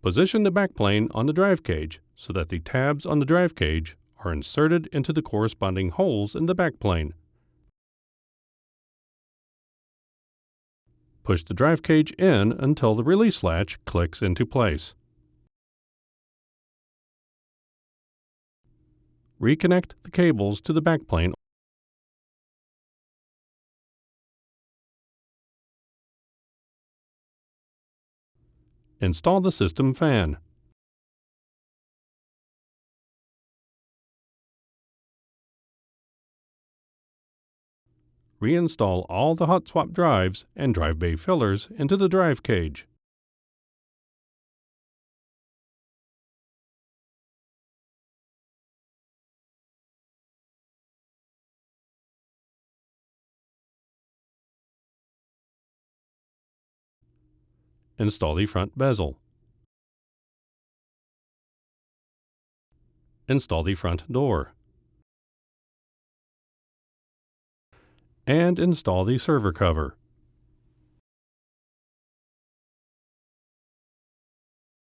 Position the backplane on the drive cage so that the tabs on the drive cage are inserted into the corresponding holes in the backplane. Push the drive cage in until the release latch clicks into place. Reconnect the cables to the backplane. Install the system fan. Reinstall all the hot swap drives and drive bay fillers into the drive cage. Install the front bezel. Install the front door. And install the server cover.